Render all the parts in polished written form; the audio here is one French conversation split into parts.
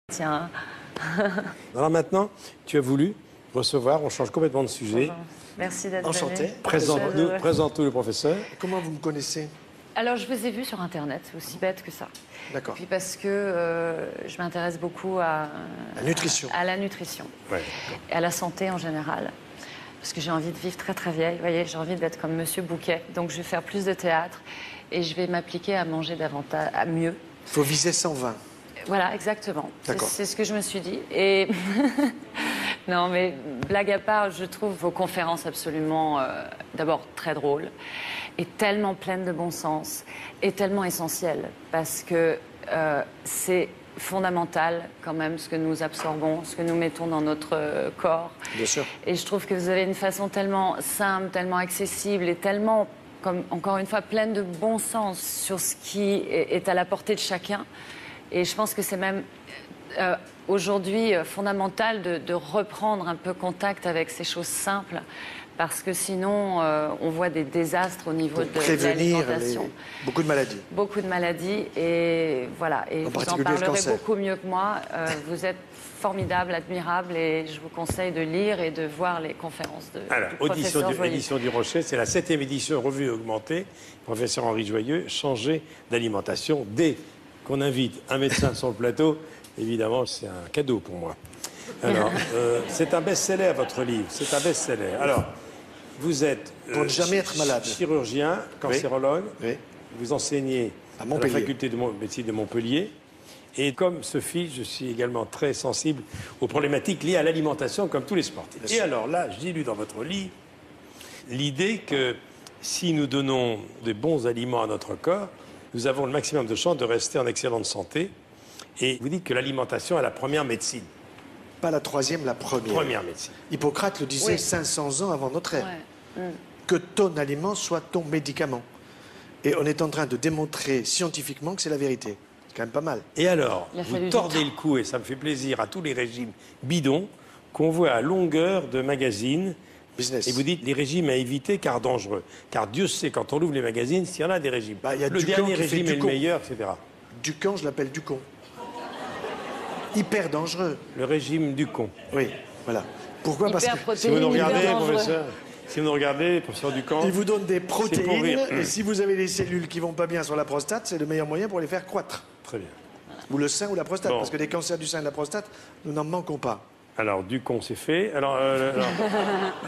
Tiens. Alors maintenant, tu as voulu recevoir, on change complètement de sujet. Bonjour. Merci d'être Enchanté. venu. Présente-nous le professeur. Comment vous me connaissez? Alors, je vous ai vu sur Internet, c'est aussi bête que ça. D'accord. Puis parce que je m'intéresse beaucoup La nutrition. à la nutrition Ouais. et à la santé en général. Parce que j'ai envie de vivre très très vieille. Vous voyez, j'ai envie d'être comme Monsieur Bouquet. Donc, je vais faire plus de théâtre et je vais m'appliquer à manger davantage, à mieux. Il faut viser 120. Voilà, exactement. D'accord. C'est ce que je me suis dit. Et non, mais blague à part, je trouve vos conférences absolument, d'abord très drôles et tellement pleines de bon sens et tellement essentielles parce que c'est fondamental quand même ce que nous absorbons, ce que nous mettons dans notre corps. Bien sûr. Et je trouve que vous avez une façon tellement simple, tellement accessible et tellement, comme, encore une fois, pleine de bon sens sur ce qui est à la portée de chacun. Et je pense que c'est même aujourd'hui fondamental de reprendre un peu contact avec ces choses simples parce que sinon on voit des désastres au niveau de l'alimentation. Beaucoup de maladies. Beaucoup de maladies et voilà. Et En vous en particulier le parlerez cancer. beaucoup mieux que moi. Vous êtes formidable, admirable et je vous conseille de lire et de voir les conférences de Alors, du professeur Joly. édition du Rocher, c'est la 7e édition, revue et augmentée. Professeur Henri Joyeux, changer d'alimentation dès qu'on invite un médecin sur le plateau. Évidemment, c'est un cadeau pour moi. Alors, c'est un best-seller, votre livre. C'est un best-seller. Alors, vous êtes Pour ne jamais être malade. chirurgien, cancérologue. Oui. Vous enseignez À à Montpellier. la faculté de médecine de Montpellier. Et comme Sophie, je suis également très sensible aux problématiques liées à l'alimentation, comme tous les sportifs. Bien Et sûr. alors là, j'ai lu dans votre livre l'idée que si nous donnons de bons aliments à notre corps, nous avons le maximum de chances de rester en excellente santé. Et vous dites que l'alimentation est la première médecine. Pas la troisième, la première. Première médecine. Hippocrate le disait Oui. 500 ans avant notre ère. Ouais. Que ton aliment soit ton médicament. Et on est en train de démontrer scientifiquement que c'est la vérité. C'est quand même pas mal. Et alors, Il a fallu vous du tordez temps. le cou, et ça me fait plaisir, à tous les régimes bidons qu'on voit à longueur de magazines. Business. Et vous dites les régimes à éviter car dangereux. Car Dieu sait, quand on ouvre les magazines, s'il y en a des régimes. Bah, il y a le Ducamp dernier qui fait régime est le Ducon. meilleur, etc. Ducamp, je l'appelle Ducon. Hyper dangereux. Le régime du con. Oui, voilà. Pourquoi? Parce Hyper que Si vous protéine, nous regardez, hyper dangereux. professeur, si vous nous regardez, professeur Ducamp, il vous donne des pour protéines, rire. et si vous avez des cellules qui vont pas bien sur la prostate, c'est le meilleur moyen pour les faire croître. très bien. Ou le sein ou la prostate, Bon. parce que des cancers du sein et de la prostate, nous n'en manquons pas. Alors, Ducamp, c'est fait. Alors,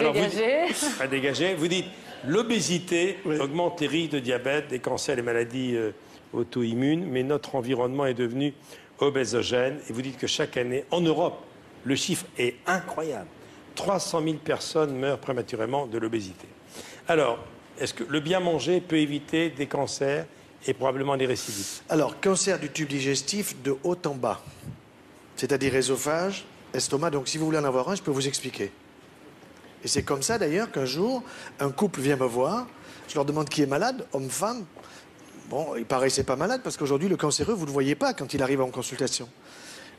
Dégagé. À dégager. Vous dites l'obésité Oui. augmente les risques de diabète, des cancers, les maladies auto-immunes, mais notre environnement est devenu obésogène. Et vous dites que chaque année, en Europe, le chiffre est incroyable. 300 000 personnes meurent prématurément de l'obésité. Alors, est-ce que le bien manger peut éviter des cancers et probablement des récidives? Alors, cancer du tube digestif de haut en bas, c'est-à-dire œsophage, estomac. Donc, si vous voulez en avoir un, je peux vous expliquer. Et c'est comme ça, d'ailleurs, qu'un jour, un couple vient me voir. Je leur demande qui est malade, homme, femme. Bon, il paraissait pas malade parce qu'aujourd'hui, le cancéreux, vous ne le voyez pas quand il arrive en consultation.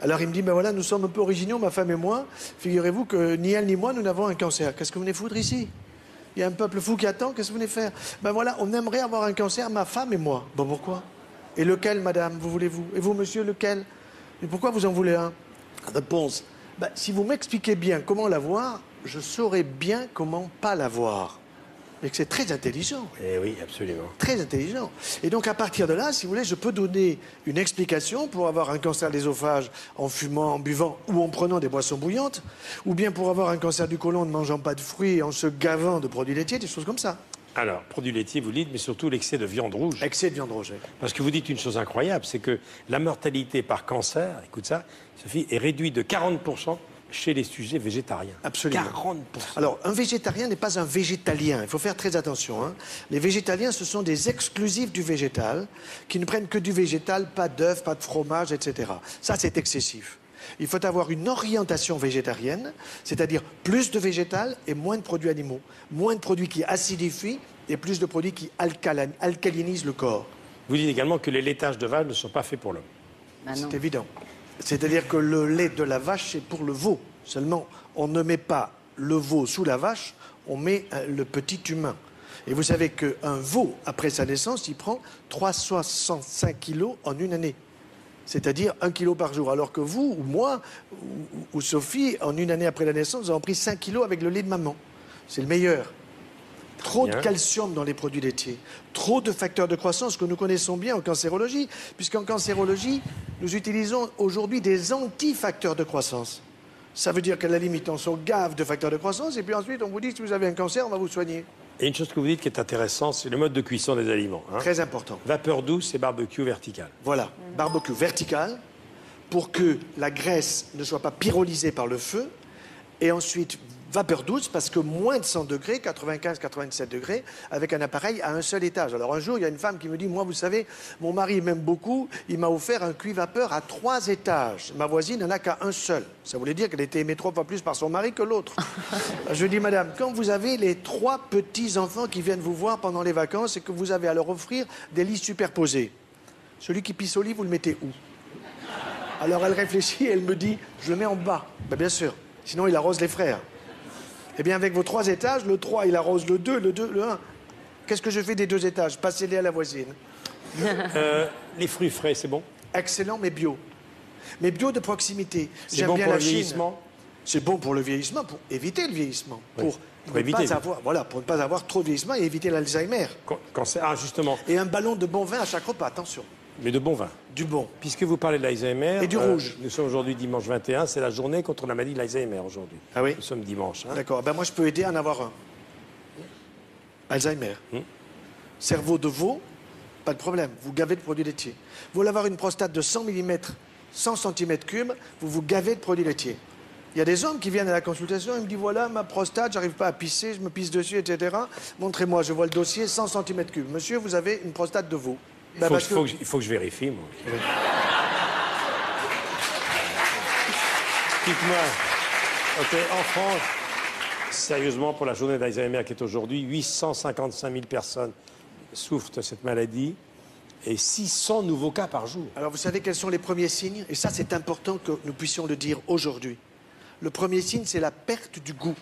Alors, il me dit, ben voilà, nous sommes un peu originaux, ma femme et moi. Figurez-vous que ni elle ni moi, nous n'avons un cancer. Qu'est-ce que vous venez foutre ici? Il y a un peuple fou qui attend, qu'est-ce que vous venez faire? Ben voilà, on aimerait avoir un cancer, ma femme et moi. Bon, pourquoi? Et lequel, madame, vous voulez-vous? Et vous, monsieur, lequel? Et pourquoi vous en voulez un? Réponse. Ben, si vous m'expliquez bien comment l'avoir, je saurai bien comment pas l'avoir. Et que c'est très intelligent. Eh oui, absolument. Très intelligent. Et donc, à partir de là, si vous voulez, je peux donner une explication pour avoir un cancer de l'ésophage en fumant, en buvant ou en prenant des boissons bouillantes, ou bien pour avoir un cancer du côlon en ne mangeant pas de fruits et en se gavant de produits laitiers, des choses comme ça. Alors, produits laitiers, vous dites, mais surtout l'excès de viande rouge. Excès de viande rouge. Parce que vous dites une chose incroyable, c'est que la mortalité par cancer, écoute ça, Sophie, est réduite de 40% chez les sujets végétariens. Absolument. 40%. Alors, un végétarien n'est pas un végétalien. Il faut faire très attention, hein. Les végétaliens, ce sont des exclusifs du végétal, qui ne prennent que du végétal, pas d'œufs, pas de fromage, etc. Ça, c'est excessif. Il faut avoir une orientation végétarienne, c'est-à-dire plus de végétal et moins de produits animaux. Moins de produits qui acidifient et plus de produits qui alcalinisent le corps. Vous dites également que les laitages de vache ne sont pas faits pour l'homme. Ah non. C'est évident. C'est-à-dire que le lait de la vache, c'est pour le veau. Seulement, on ne met pas le veau sous la vache, on met le petit humain. Et vous savez qu'un veau, après sa naissance, il prend 365 kilos en une année. c'est-à-dire 1 kilo par jour. Alors que vous, ou moi, ou Sophie, en une année après la naissance, nous avons pris 5 kilos avec le lait de maman. C'est le meilleur. Trop de calcium dans les produits laitiers, trop de facteurs de croissance que nous connaissons bien en cancérologie, puisqu'en cancérologie, nous utilisons aujourd'hui des anti-facteurs de croissance. Ça veut dire qu'à la limite, on se gave de facteurs de croissance, et puis ensuite, on vous dit, si vous avez un cancer, on va vous soigner. Et une chose que vous dites qui est intéressante, c'est le mode de cuisson des aliments. Hein. Très important. Vapeur douce et barbecue vertical. Voilà, barbecue vertical, pour que la graisse ne soit pas pyrolysée par le feu, et ensuite vapeur douce, parce que moins de 100 degrés, 95-97 degrés, avec un appareil à un seul étage. Alors un jour, il y a une femme qui me dit, moi, vous savez, mon mari m'aime beaucoup, il m'a offert un cuit-vapeur à 3 étages. Ma voisine n'en a qu'à un seul. Ça voulait dire qu'elle était aimée 3 fois plus par son mari que l'autre. Je dis, madame, quand vous avez les 3 petits-enfants qui viennent vous voir pendant les vacances et que vous avez à leur offrir des lits superposés, celui qui pisse au lit, vous le mettez où? Alors elle réfléchit et elle me dit, je le mets en bas. Ben, bien sûr, sinon il arrose les frères. Eh bien, avec vos 3 étages, le 3, il arrose le 2, le 1. Qu'est-ce que je fais des 2 étages? Passez-les à la voisine. Les fruits frais, c'est bon? Excellent, mais bio. Mais bio de proximité. C'est bon pour le vieillissement? C'est bon pour le vieillissement, pour éviter le vieillissement. Oui. Pour ne pas avoir trop de vieillissement et éviter l'Alzheimer. Ah, justement. Et un ballon de bon vin à chaque repas, attention. Mais de bon vin. Du bon. Puisque vous parlez de l'Alzheimer... Et du rouge. Nous sommes aujourd'hui dimanche 21, c'est la journée contre la maladie de l'Alzheimer aujourd'hui. Ah oui? Nous sommes dimanche. Hein. D'accord. Ben moi, je peux aider à en avoir un. Alzheimer. Cerveau de veau, pas de problème. Vous gavez de produits laitiers. Vous voulez avoir une prostate de 100 mm, 100 cm3, vous vous gavez de produits laitiers. Il y a des hommes qui viennent à la consultation et me disent, voilà, ma prostate, j'arrive pas à pisser, je me pisse dessus, etc. Montrez-moi, je vois le dossier, 100 cm3. Monsieur, vous avez une prostate de veau. Il faut que je vérifie, moi. Oui. Dites-moi, OK, en France, sérieusement, pour la journée d'Alzheimer qui est aujourd'hui, 855 000 personnes souffrent de cette maladie et 600 nouveaux cas par jour. Alors, vous savez quels sont les premiers signes? Et ça, c'est important que nous puissions le dire aujourd'hui. Le premier signe, c'est la perte du goût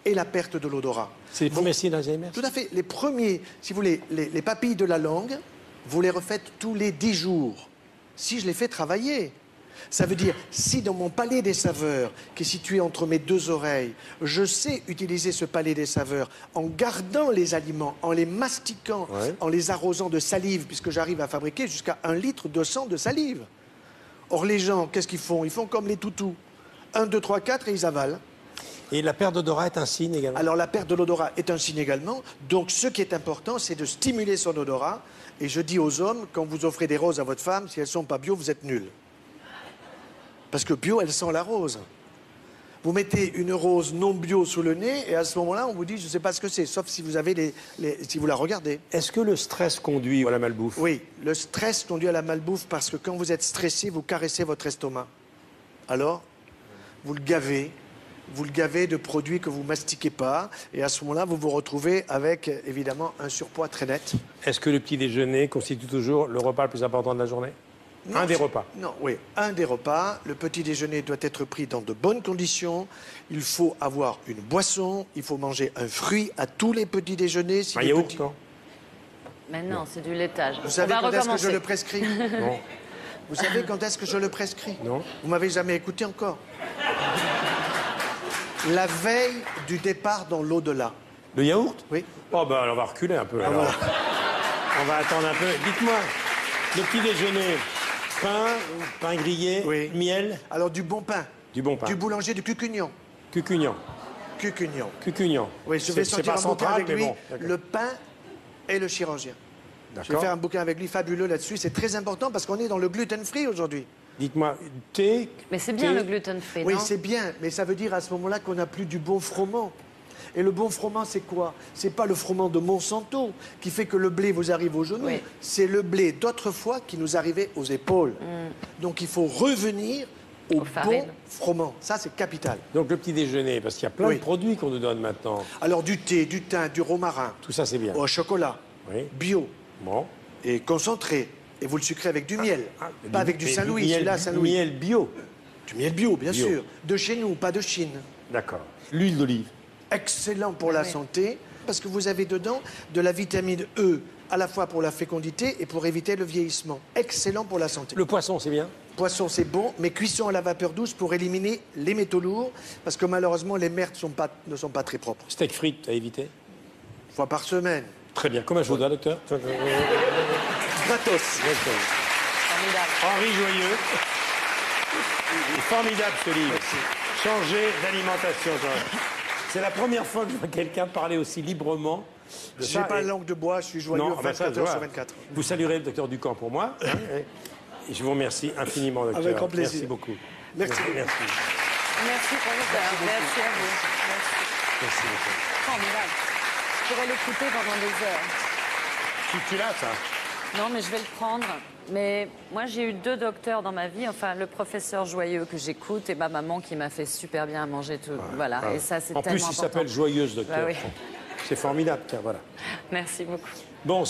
et la perte de l'odorat. C'est les premiers signes d'Alzheimer? Tout à fait. Les premiers, si vous voulez, les papilles de la langue, vous les refaites tous les 10 jours. Si je les fais travailler. Ça veut dire, si dans mon palais des saveurs, qui est situé entre mes 2 oreilles, je sais utiliser ce palais des saveurs en gardant les aliments, en les mastiquant, en les arrosant de salive, puisque j'arrive à fabriquer jusqu'à 1 litre de sang de salive. Or, les gens, qu'est-ce qu'ils font? Ils font comme les toutous. 1, 2, 3, 4 et ils avalent. Et la perte d'odorat est un signe également? Alors, la perte de l'odorat est un signe également. Donc, ce qui est important, c'est de stimuler son odorat. Et je dis aux hommes, quand vous offrez des roses à votre femme, si elles ne sont pas bio, vous êtes nuls. Parce que bio, elle sent la rose. Vous mettez une rose non bio sous le nez, et à ce moment-là, on vous dit, je ne sais pas ce que c'est, sauf si vous avez si vous la regardez. Est-ce que le stress conduit à la malbouffe? Oui, le stress conduit à la malbouffe parce que quand vous êtes stressé, vous caressez votre estomac. Alors, vous le gavez de produits que vous mastiquez pas, et à ce moment-là, vous vous retrouvez avec, évidemment, un surpoids très net. Est-ce que le petit déjeuner constitue toujours le repas le plus important de la journée? Non, un des repas? Non, oui, un des repas. Le petit déjeuner doit être pris dans de bonnes conditions. Il faut avoir une boisson, il faut manger un fruit à tous les petits déjeuners. Un yaourt, non? Mais non, c'est du laitage. Vous savez quand est-ce que je le prescris? Non. Vous savez quand est-ce que je le prescris? Non. Vous m'avez jamais écouté encore. La veille du départ dans l'au-delà. Le yaourt? Oui. Oh, ben, on va reculer un peu. Ah, Alors. voilà. On va attendre un peu. Dites-moi, le petit déjeuner, pain grillé, oui. Miel? Alors, du bon pain. Du bon pain. Du boulanger du Cucugnan. Cucugnan. Cucugnan. Cucugnan. Oui, je vais sortir un bouquin avec lui, bon, le pain et le chirurgien. Je vais D'accord. faire un bouquin avec lui fabuleux là-dessus. C'est très important parce qu'on est dans le gluten-free aujourd'hui. Dites-moi, thé... Mais c'est bien le gluten-free, Oui, non? c'est bien, mais ça veut dire à ce moment-là qu'on n'a plus du bon froment. Et le bon froment, c'est quoi? C'est pas le froment de Monsanto qui fait que le blé vous arrive aux genoux. Oui. C'est le blé d'autrefois qui nous arrivait aux épaules. Donc il faut revenir au bon froment. Ça, c'est capital. Donc le petit déjeuner, parce qu'il y a plein Oui. de produits qu'on nous donne maintenant. Alors du thé, du thym, du romarin, Tout ça, c'est bien. au chocolat, Oui. bio Bon. et concentré. Et vous le sucrez avec du miel, pas avec du Mais Saint-Louis, miel- celui-là, Saint-Louis. Miel bio. Du miel bio, bien Bio. sûr. De chez nous, pas de Chine. D'accord. L'huile d'olive. Excellent pour la santé, parce que vous avez dedans de la vitamine E à la fois pour la fécondité et pour éviter le vieillissement. Excellent pour la santé. Le poisson, c'est bien? Poisson, c'est bon, mais cuisson à la vapeur douce pour éliminer les métaux lourds, parce que malheureusement, les mers ne sont pas très propres. Steak frites, à éviter? Une fois par semaine. Très bien. Combien je vous dois, docteur? Gratos. Formidable. Henri Joyeux. Il est formidable ce livre. Changer d'alimentation. C'est la première fois que je vois quelqu'un parler aussi librement de Je ça. n'ai pas Et- la langue de bois, je suis joyeux Non, ah ben ça, 24 je heures vois. sur 24. Vous saluerez le docteur Ducamp pour moi. Hein, et je vous remercie infiniment, docteur. Avec grand plaisir. Merci beaucoup. Merci. Merci. Merci pour le cœur. Merci à vous. Merci. Merci beaucoup. Formidable. Je pourrais l'écouter pendant des heures. Tu l'as, ça? Non, mais je vais le prendre. Mais moi, j'ai eu 2 docteurs dans ma vie. Enfin, le professeur Joyeux que j'écoute et ma maman qui m'a fait super bien à manger tout. Voilà. Ah. Et ça, c'est En tellement plus, il important. s'appelle Joyeuse, docteur. Bah oui. C'est formidable, tiens, voilà. Merci beaucoup. Bon.